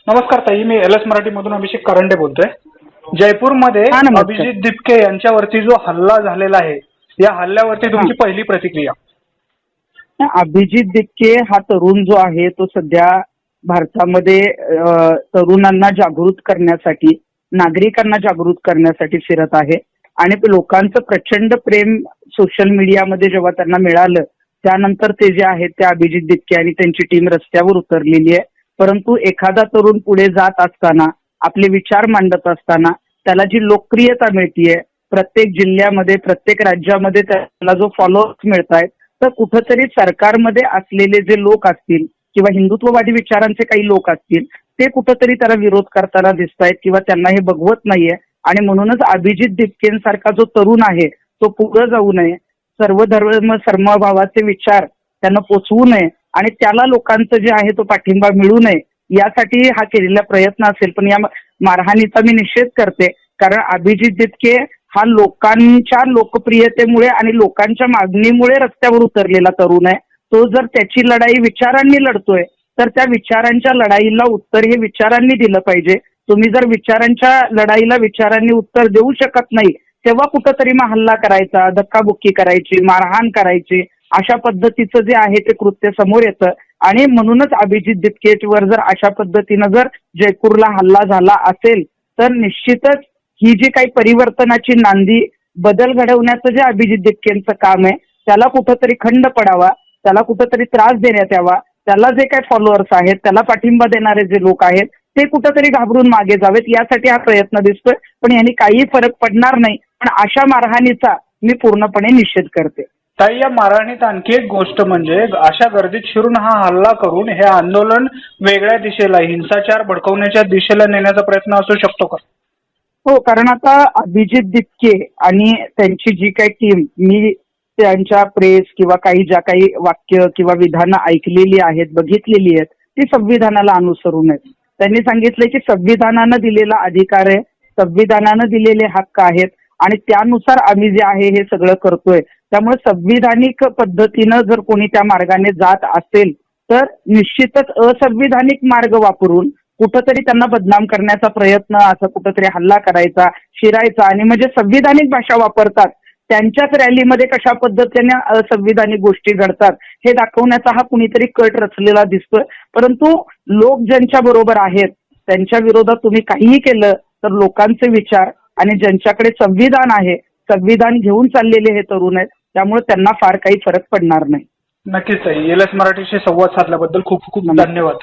नमस्कार ताई, मी LS मराठीमधून अभिषेक करंडे बोलतोय. जयपूरमध्ये अभिजित दिपके यांच्यावरती जो हल्ला झालेला आहे, या हल्ल्यावरती तुमची पहिली प्रतिक्रिया? अभिजित दिपके हा तरुण जो आहे तो सध्या भारतामध्ये तरुणांना जागृत करण्यासाठी, नागरिकांना जागृत करण्यासाठी फिरत आहे आणि लोकांचं प्रचंड प्रेम सोशल मीडियामध्ये जेव्हा त्यांना मिळालं त्यानंतर ते जे आहेत त्या अभिजित दिपके आणि त्यांची टीम रस्त्यावर उतरलेली आहे. परंतु एखादा तरुण पुढे जात असताना, आपले विचार मांडत असताना त्याला जी लोकप्रियता मिळतीये, प्रत्येक जिल्ह्यामध्ये, प्रत्येक राज्यामध्ये त्याला जो फॉलोअर्स मिळत आहेत, तर कुठंतरी सरकारमध्ये असलेले जे लोक असतील किंवा हिंदुत्ववादी विचारांचे काही लोक असतील ते कुठंतरी त्याला विरोध करताना दिसत आहेत किंवा त्यांना हे बघवत नाहीये. आणि म्हणूनच अभिजित दिपकेंसारखा जो तरुण आहे तो पुढे जाऊ नये, सर्व धर्म समभावाचे विचार त्यांना पोचवू नये आणि त्याला लोकांचं जे आहे तो पाठिंबा मिळू नये यासाठी हा केलेला प्रयत्न असेल. पण या मारहाणीचा मी निषेध करते, कारण अभिजित दिपके हा लोकांच्या लोकप्रियतेमुळे आणि लोकांच्या मागणीमुळे रस्त्यावर उतरलेला तरुण आहे. तो जर त्याची लढाई विचारांनी लढतोय तर त्या विचारांच्या लढाईला उत्तर हे विचारांनी दिलं पाहिजे. तुम्ही जर विचारांच्या लढाईला विचारांनी उत्तर देऊ शकत नाही तेव्हा कुठंतरी मग हल्ला करायचा, धक्काबुक्की करायची, मारहाण करायची, अशा पद्धतीचं जे आहे ते कृत्य समोर येतं. आणि म्हणूनच अभिजित दिपकेवर जर अशा पद्धतीनं जर जयपूरला हल्ला झाला असेल तर निश्चितच ही जी काही परिवर्तनाची नांदी, बदल घडवण्याचं जे अभिजित दिपकेंचं काम आहे त्याला कुठंतरी खंड पडावा, त्याला कुठंतरी त्रास देण्यात यावा. त्याला जे काही फॉलोअर्स आहेत, त्याला पाठिंबा देणारे जे लोक आहेत ते कुठंतरी घाबरून मागे जावेत, यासाठी हा प्रयत्न दिसतोय. पण यांनी काही फरक पडणार नाही. पण अशा मारहाणीचा मी पूर्णपणे निषेध करते. ताई, या मारहाणीत आणखी एक गोष्ट म्हणजे अशा गर्दीत शिरून हा हल्ला करून हे आंदोलन वेगळ्या दिशेला, हिंसाचार भडकवण्याच्या दिशेला नेण्याचा प्रयत्न असू शकतो का? हो, कारण आता अभिजित दिपके आणि त्यांची जी काही टीम, मी त्यांच्या प्रेस किंवा ज्या काही वाक्य किंवा विधानं ऐकलेली आहेत, बघितलेली आहेत, ती संविधानाला अनुसरून आहेत. त्यांनी सांगितलं की संविधानानं दिलेला अधिकार आहे, संविधानानं दिलेले हक्क आहेत आणि त्यानुसार आम्ही जे आहे हे सगळं करतोय. त्यामुळे संविधानिक पद्धतीनं जर कोणी त्या मार्गाने जात असेल तर निश्चितच असंविधानिक मार्ग वापरून कुठंतरी त्यांना बदनाम करण्याचा प्रयत्न, असं कुठंतरी हल्ला करायचा, शिरायचा आणि म्हणजे संविधानिक भाषा वापरतात, त्यांच्याच रॅलीमध्ये कशा पद्धतीने असंविधानिक गोष्टी घडतात हे दाखवण्याचा हा कुणीतरी कट रचलेला दिसतोय. परंतु लोक ज्यांच्या बरोबर आहेत त्यांच्या विरोधात तुम्ही काहीही केलं तर लोकांचे विचार आणि ज्यांच्याकडे संविधान आहे, संविधान घेऊन चाललेले हे तरुण आहेत, त्यामुळे त्यांना फार काही फरक पडणार नाही. नक्कीच ताई, LS मराठीशी संवाद साधल्याबद्दल खूप खूप धन्यवाद.